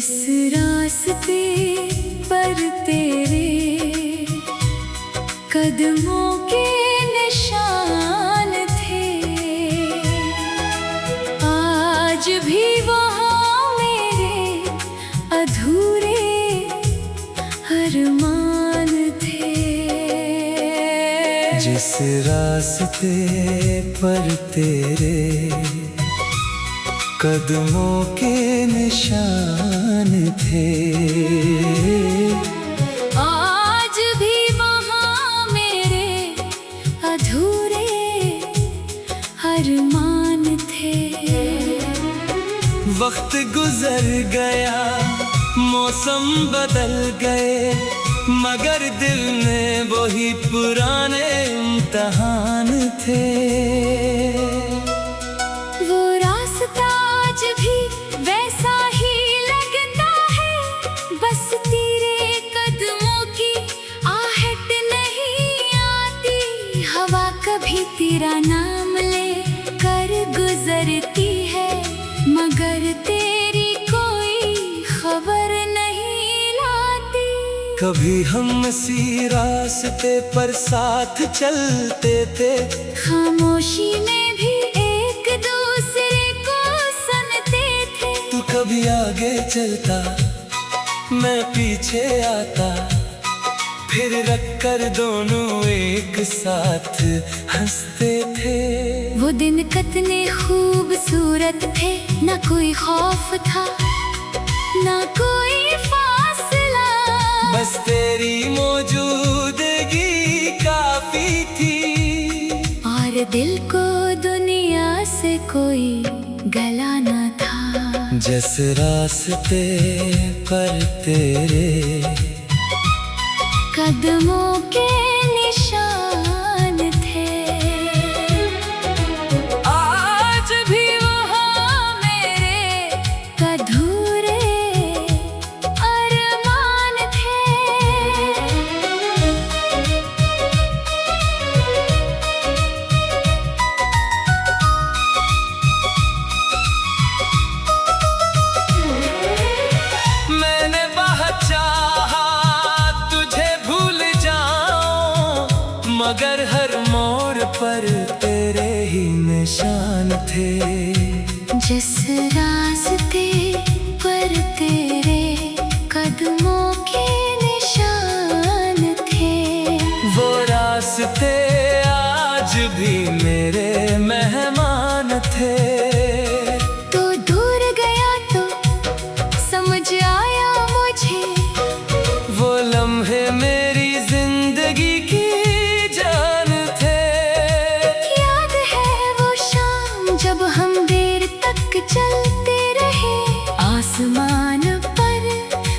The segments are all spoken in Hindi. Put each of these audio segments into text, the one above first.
जिस रास्ते पर तेरे कदमों के निशान थे, आज भी वहाँ मेरे अधूरे अरमान थे। जिस रास्ते पर तेरे कदमों के निशान थे, आज भी वहाँ मेरे अधूरे अरमान थे। वक्त गुजर गया, मौसम बदल गए, मगर दिल में वही पुराने इम्तिहान थे। वो रास्ता आज भी वैसा ही लगता है, बस तेरे कदमों की आहट नहीं आती। हवा कभी तेरा नाम ले कर गुजरती है, मगर तेरी कोई खबर नहीं लाती। कभी हम इसी रास्ते पर साथ चलते थे, खामोशी में भी एक दूसरे को सुनते थे। तू कभी आगे चलता, मैं पीछे आता, फिर रखकर दोनों एक साथ हंसते थे। वो दिन कितने खूबसूरत थे, ना कोई खौफ था ना कोई फासला, बस तेरी मौजूदगी काफी थी। और दिल को दुनिया से कोई गला न था। जिस रास्ते पर तेरे कदमों के निशान थे, आज भी वहाँ मेरे अधूरे अरमान थे। मैंने बहुत चाहा तुझे भूल जाऊं, मगर हर मोड़ पर तेरे ही निशान थे। जिस रास्ते पर तेरे कदमों के निशान थे, वो रास्ते आज भी मेरे मेहमान थे। तो दूर गया तो समझ आया मुझे, वो लम्हे मेरी जिंदगी की जान थे। याद है वो शाम जब हम देर तक चलते रहे, आसमान पर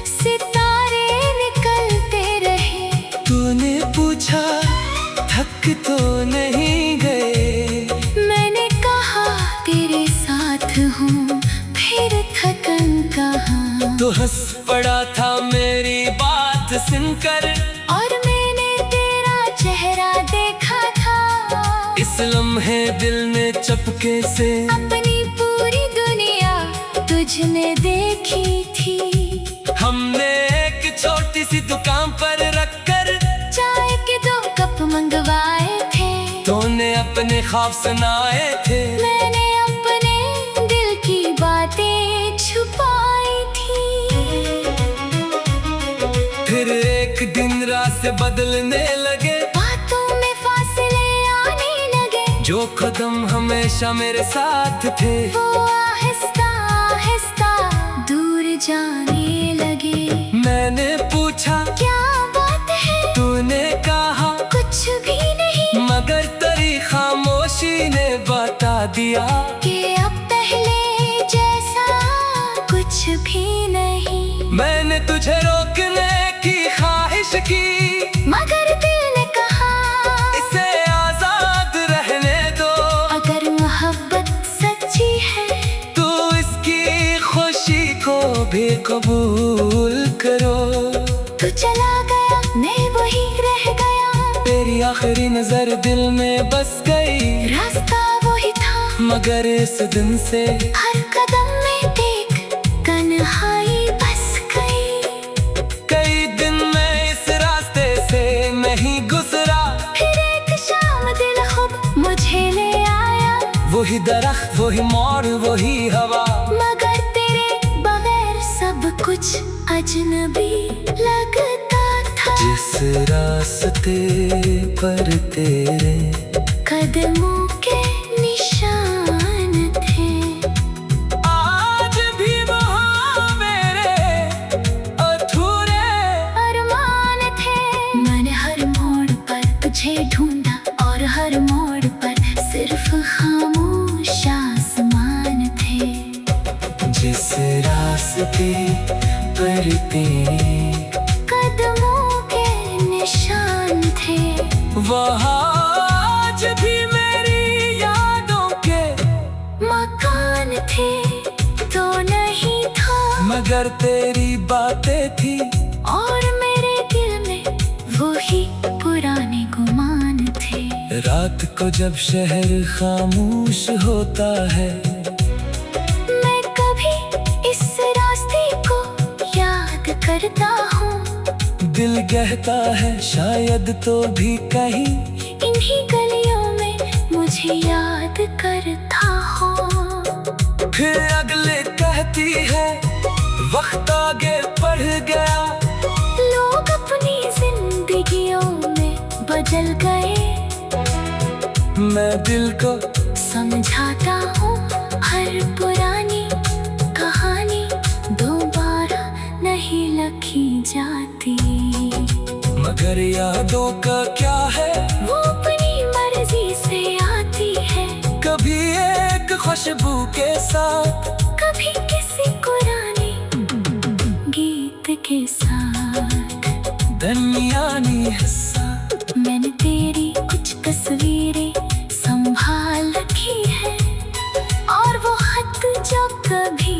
सितारे निकलते रहे। तूने पूछा थक तो नहीं गए, मैंने कहा तेरे साथ हूँ, फिर थकन कहाँ। तो हंस पड़ा था मेरी बात सुनकर, और मैंने तेरा चेहरा देखा था। इस लम्हे दिल ने चपके से अपनी पूरी दुनिया तुझ में देखी थी। हमने एक छोटी सी दुकान पर रखकर चाय के 2 कप मंगवाए थे। तूने अपने ख्वाब सुनाए थे, मैंने अपने दिल की बातें छुपाई थी। फिर एक दिन रात से बदलने लगे, बातों में फासले आने लगे। जो कदम हमेशा मेरे साथ थे, वो आहिस्ता आहिस्ता दूर जाने लगे। मैंने पूछा क्या बात है, तूने कहा कुछ भी नहीं, मगर तेरी खामोशी ने बता दिया कि अब पहले जैसा कुछ भी नहीं। मैंने तुझे रोकने की ख्वाहिश की, मगर दिल ने कहा इसे आजाद रहने दो। अगर मोहब्बत सच्ची है तो इसकी खुशी को भी कबूल करो। तो चला गया, मैं वही रह गया। तेरी आखिरी नजर दिल में बस गई, रास्ता वही था, मगर इस दिन से हर कदम में देख तन्हाई बस वही मोड़ वही हवा, मगर तेरे बगैर सब कुछ अजनबी लगता था। जिस रास्ते पर तेरे कदमों के निशान थे, आज भी वहाँ मेरे अधूरे अरमान थे। मैंने हर मोड़ पर तुझे ढूंढा और हर मोड़ पर सिर्फ खामोश आसमान थे। जिस रास्ते पर तेरे कदमों के निशान थे, वहाँ आज भी मेरी यादों के मकान थे। तो नहीं था मगर तेरी बातें थी, और मेरे दिल में वही पुराने गुमान थे। रात को जब शहर खामोश होता है, मैं कभी इस रास्ते को याद करता हूँ। दिल कहता है शायद तो भी कहीं इन्हीं गलियों में मुझे याद करता हो। फिर अगले कहती है वक्त आगे बढ़ गया, लोग अपनी जिंदगियों में बदल गए। मैं दिल को समझाता हूँ हर पुरानी कहानी दोबारा नहीं लिखी जाती। मगर यादों का क्या है, वो अपनी मर्जी से आती है। कभी एक खुशबू के साथ, कभी किसी पुराने गीत के साथ। दरमियानी हिस्सा मैंने तेरी कुछ तस्वीरें संभाल रखी है, और वो खत जो कभी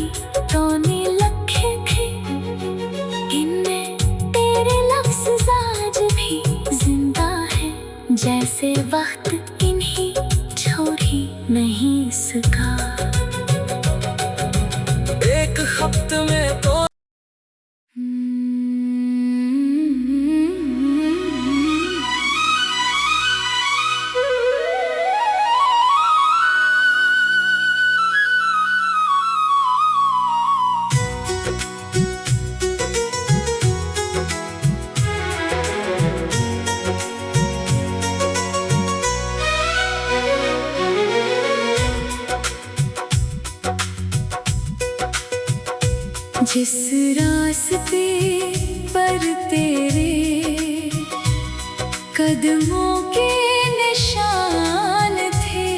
रोने लगे थे, इनमें तेरे लफ्ज़ आज भी जिंदा है। जैसे वक्त इन्हीं छोड़ ही नहीं सका। एक खत में तो जिस रास्ते पर तेरे कदमों के निशान थे,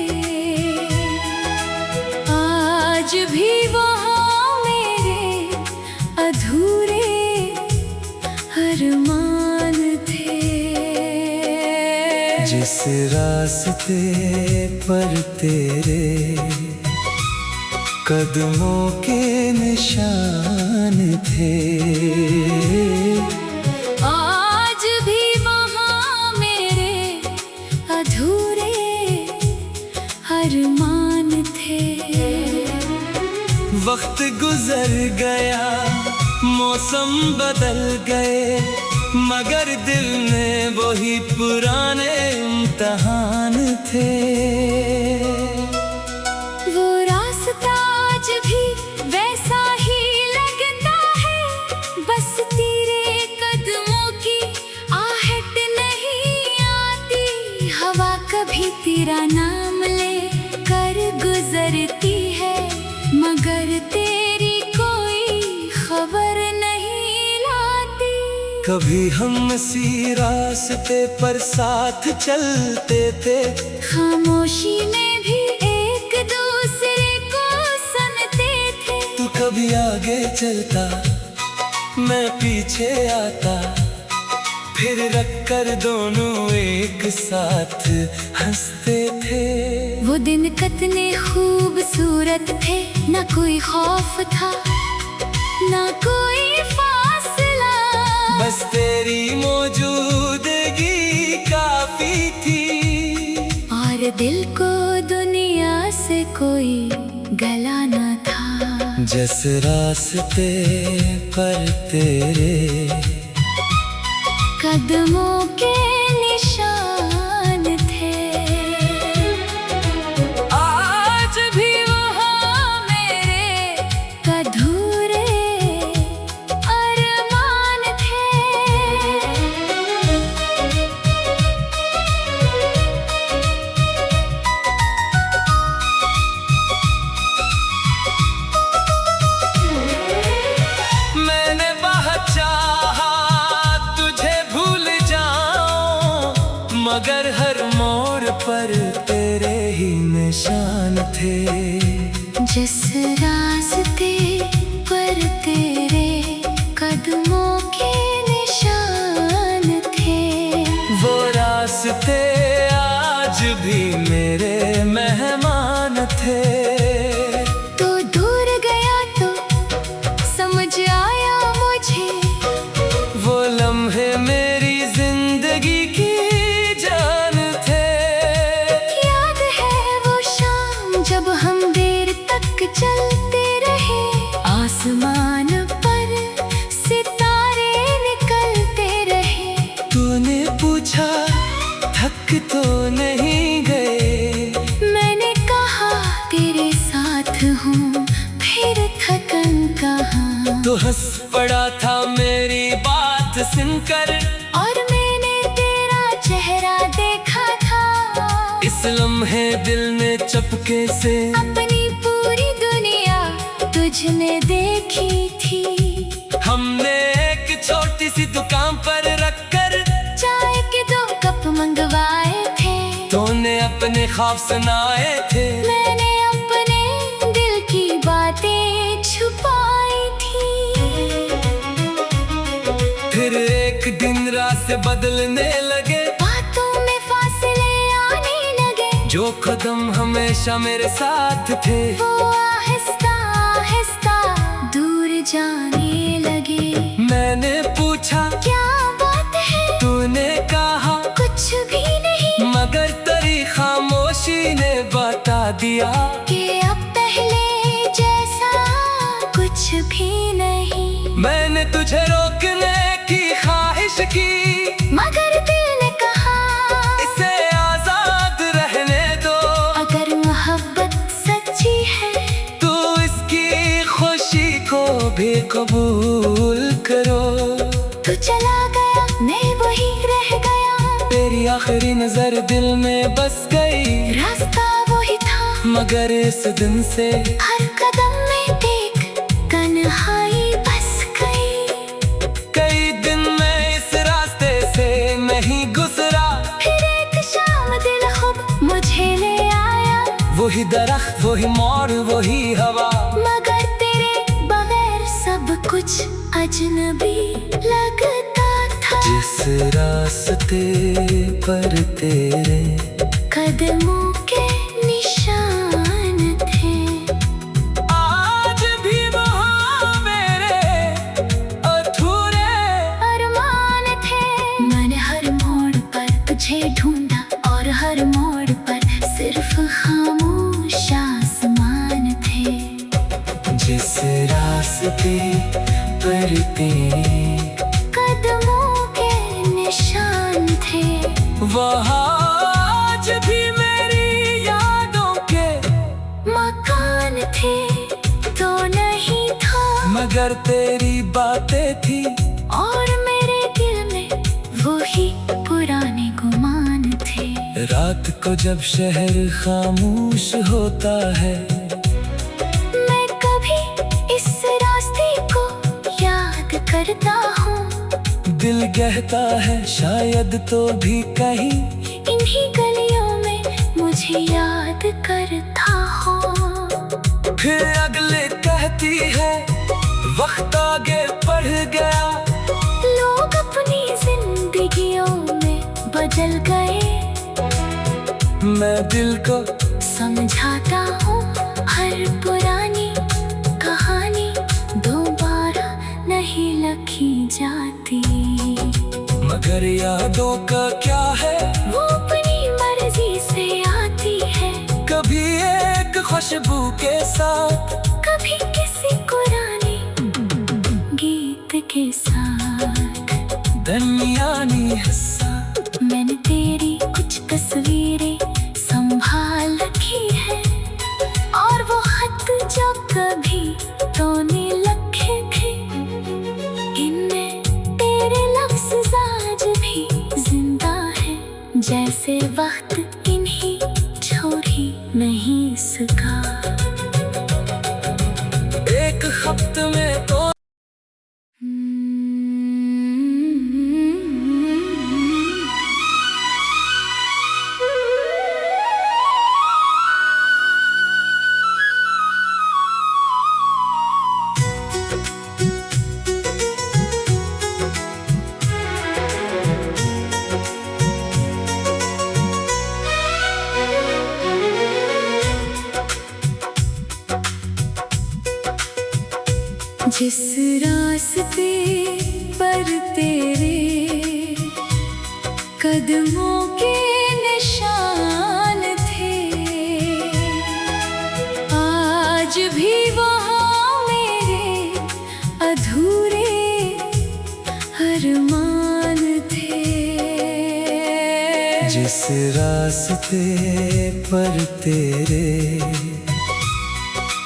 आज भी वहाँ मेरे अधूरे अरमान थे। जिस रास्ते पर तेरे कदमों के निशान थे, आज भी वहाँ मेरे अधूरे अरमान थे। वक्त गुजर गया, मौसम बदल गए, मगर दिल में वही पुराने इम्तिहान थे। वो रास्ता आज भी वैसा ही लगता है, बस तेरे कदमों की आहट नहीं आती। हवा कभी तेरा नाम ले कर गुजरती है, मगर तेरी कोई खबर नहीं लाती। कभी हम इसी रास्ते पर साथ चलते थे, खामोशी में भी एक दूसरे को सुनते थे। तू कभी आगे चलता, मैं पीछे आता, फिर रखकर दोनों एक साथ हंसते थे। वो दिन कितने खूबसूरत थे, ना कोई खौफ था ना कोई फासला, बस तेरी मौजूदगी काफी थी। और दिल को दुनिया से कोई गला न था। जिस रास्ते पर तेरे कदमों के निशान थे, आज भी वो थे। जिस रास्ते पर तेरे कदमों के निशान थे, वो रास्ते आज भी मेरे मेहमान थे। तो दूर गया तो समझ आया मुझे, वो लम्हे मेरी जिंदगी की जान थे। याद है वो शाम जब हम देर तक चलते रहे, आसमान पर सितारे निकलते रहे। तूने पूछा थक तो नहीं गए, मैंने कहा तेरे साथ हूँ, फिर थकन कहाँ। तो हंस पड़ा था मेरी बात सुनकर, और मैंने तेरा चेहरा देखा था। इस लम्हे दिल ने चपके से अपनी पूरी दुनिया तुझ में देखी थी। हमने एक छोटी सी दुकान पर रखकर चाय के 2 कप मंगवाए थे। तूने अपने ख्वाब सुनाए थे, मैंने अपने दिल की बातें छुपाई थी। फिर एक दिन रात से बदलने लगे, बातों में फासले आने लगे। जो कदम हमेशा मेरे साथ थे, वो आहिस्ता आहिस्ता दूर जाने लगे। मैंने पूछा क्या बात है, तूने कहा कुछ भी नहीं, मगर तेरी खामोशी ने बता दिया कि अब पहले जैसा कुछ भी नहीं। मैंने तुझे रोकने की ख्वाहिश की, मगर दिल ने कहा इसे आजाद रहने दो। अगर मोहब्बत सच्ची है तू इसकी खुशी को भी कबूल करो। तो चला गया, मैं वही रह गया। तेरी आखिरी नजर दिल में बस गई, रास्ता वही था, मगर इस दिन से हर कदम में देख तन्हाई बस गई। कई दिन मैं इस रास्ते से नहीं गुजरा। फिर एक शाम दिल खुद मुझे ले आया, वही दरख्त, वही मोड़, वही हवा, मगर तेरे बगैर सब कुछ अजनबी लगता था। जिस रास्ते पर तेरे कदमों के निशान थे, आज भी वहाँ मेरे अधूरे अरमान थे। मैंने हर मोड़ पर तुझे ढूंढा, और हर मोड़ पर सिर्फ खामोश आसमान थे। जिस रास्ते पर तेरे कदमों के निशान थे, वहाँ आज भी मेरी यादों के मकान थे। तो नहीं था, मगर तेरी बातें थी, और मेरे दिल में वही पुराने गुमान थे। रात को जब शहर खामोश होता है, मैं कभी इस रास्ते को याद करता हूँ। दिल कहता है शायद तो भी कहीं इन्हीं गलियों में मुझे याद करता हो। फिर अगले कहती है वक्त आगे बढ़ गया, लोग अपनी जिंदगियों में बदल गए। मैं दिल को समझाता हूँ हर पुरानी कहानी दोबारा नहीं लिखी जाती। मगर यादों का क्या है, वो अपनी मर्जी से आती है, कभी एक खुशबू के साथ, कभी किसी पुराने गीत के साथ। दरमियानी हिस्सा मैंने तेरी कुछ तस्वीरें संभाल रखी है, और वो खत जो कभी तूने लिखे थे, इनमें तेरे लफ्ज़ आज भी जिंदा है। जैसे वक्त इन्हीं छोड़ ही नहीं सका। एक खत में तो कदमों के निशान थे, आज भी वहाँ मेरे अधूरे अरमान थे। जिस रास्ते पर तेरे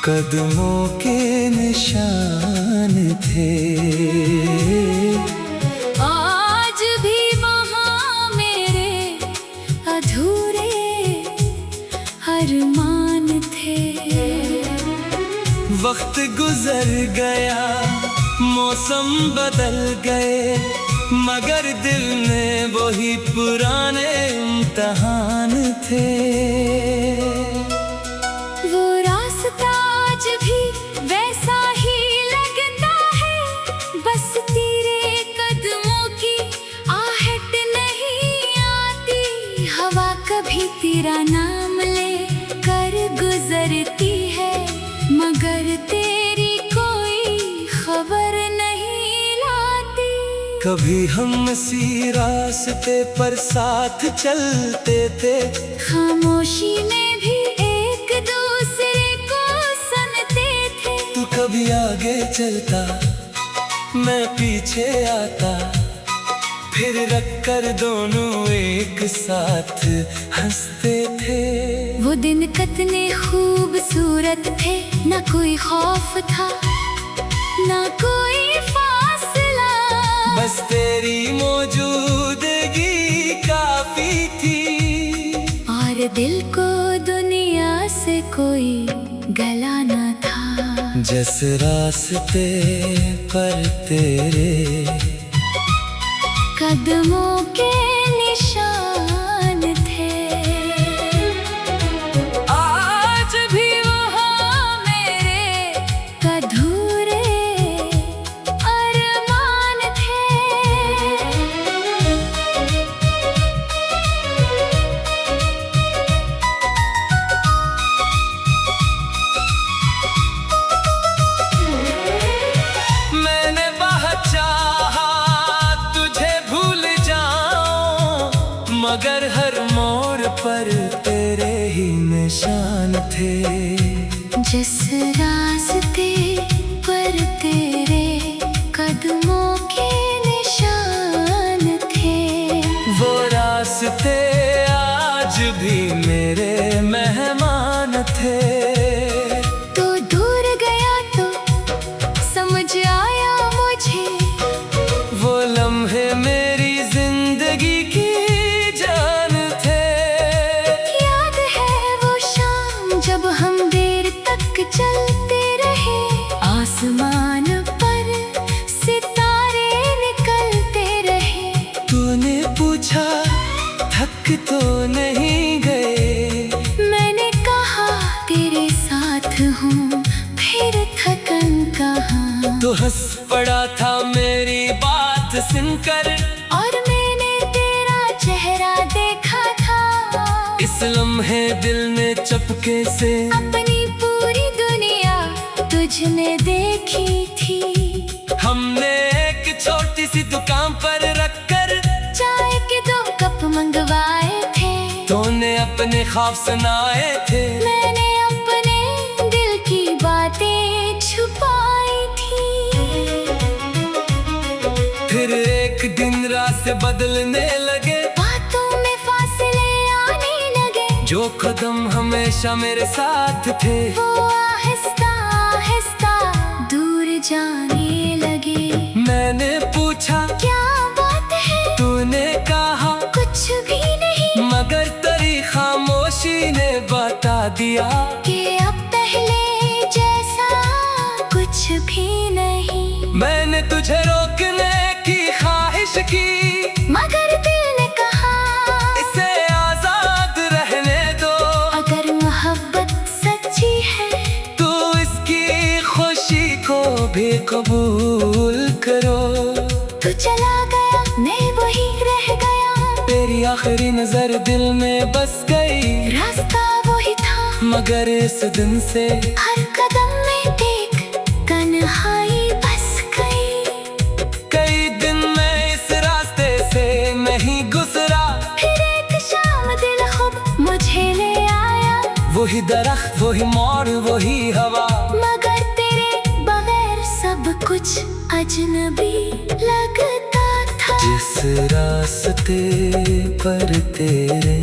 कदमों के निशान थे, आज भी वहाँ मेरे अधूरे अरमान थे। वक्त गुजर गया, मौसम बदल गए, मगर दिल में वही पुराने इम्तिहान थे। वो रास्ता आज भी वैसा ही लगता है, बस तेरे कदमों की आहट नहीं आती। हवा कभी तेरा नाम ले कर गुजरती है, मगर तेरी कोई खबर नहीं लाती। कभी हम इसी रास्ते पर साथ चलते थे, खामोशी में भी एक दूसरे को सुनते थे। तू कभी आगे चलता, मैं पीछे आता, फिर रखकर दोनों एक साथ हंसते थे। वो दिन कितने खूबसूरत थे, ना कोई खौफ था ना कोई फासला, बस तेरी मौजूदगी काफी थी। और दिल को दुनिया से कोई गला न था। जिस रास्ते पर तेरे कदमों के निशान थे, आज भी वहाँ मेरे अधूरे अरमान थे। मैंने बहुत चाहा तुझे भूल जाऊं, मगर हर मोड़ पर तेरे ही निशान थे। जिस रास्ते पर तेरे कदमों के निशान थे, वो रास्ते आज भी मेरे मेहमान थे। तो दूर गया तो समझ आया मुझे, वो लम्हे मेरी जिंदगी की जान थे। याद है वो शाम जब हम देर तक चलते रहे, आसमान पर सितारे निकलते रहे। तूने पूछा थक तो नहीं गए, मैंने कहा तेरे साथ हूँ, फिर थकन कहाँ। तो हंस पड़ा था मेरी बात सुनकर, और मैंने तेरा चेहरा देखा था। इस लम्हे दिल ने चपके से अपनी पूरी दुनिया तुझ में देखी थी। हमने एक छोटी सी दुकान पर रखकर चाय के 2 कप मंगवाए थे। तूने अपने ख्वाब सुनाए थे, मैंने अपने दिल की बातें छुपाई थी। फिर एक दिन रास्ते बदलने लगे, बातों में फासले आने लगे। जो कदम हमेशा मेरे साथ थे, वो आहिस्ता आहिस्ता दूर जाने लगे। मैंने पूछा क्या बात है, तूने कहा कुछ भी नहीं, मगर तेरी खामोशी ने बता दिया कि अब पहले जैसा कुछ भी नहीं। मैंने तुझे रोकने की ख्वाहिश की, मगर दिल ने कहा इसे आजाद रहने दो। अगर मोहब्बत सच्ची है तो इसकी खुशी को भी कबूल करो। तू चला गया, मैं वही रह गया। तेरी आखिरी नजर दिल में बस गई, रास्ता वही था, मगर इस दिन से हर कदम में देख तन्हाई बस गई। कई दिन मैं इस रास्ते से नहीं गुजरा, दरख्त वही मोड़ वही हवा, मगर तेरे बगैर सब कुछ अजनबी लगता था। जिस रास्ते पर तेरे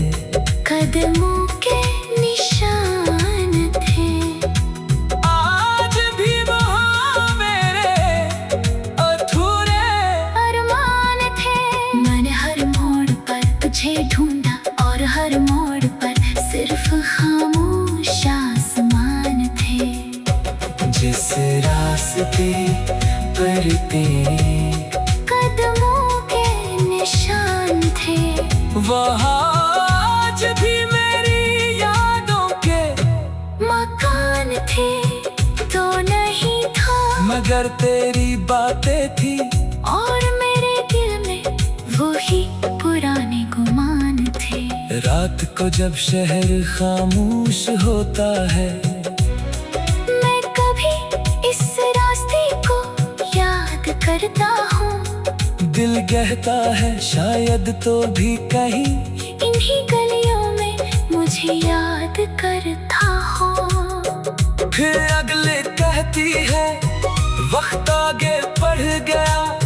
कदमों के निशान थे, आज भी वहाँ मेरे अधूरे अरमान थे। मैंने हर मोड़ पर तुझे ढूंढा और हर मोड़ पर सिर्फ खामोश आसमान थे। जिस रास्ते पर तेरे कदमों के निशान थे, वहाँ आज भी मेरी यादों के मकान थे। तो नहीं था मगर तेरी बातें थी, और मेरे दिल में वही पुराने गुमान थे। रात को जब शहर खामोश होता है, मैं कभी इस रास्ते को याद करता हूँ। दिल कहता है शायद तो भी कहीं इन्हीं गलियों में मुझे याद करता हो। फिर अगले कहती है वक्त आगे बढ़ गया,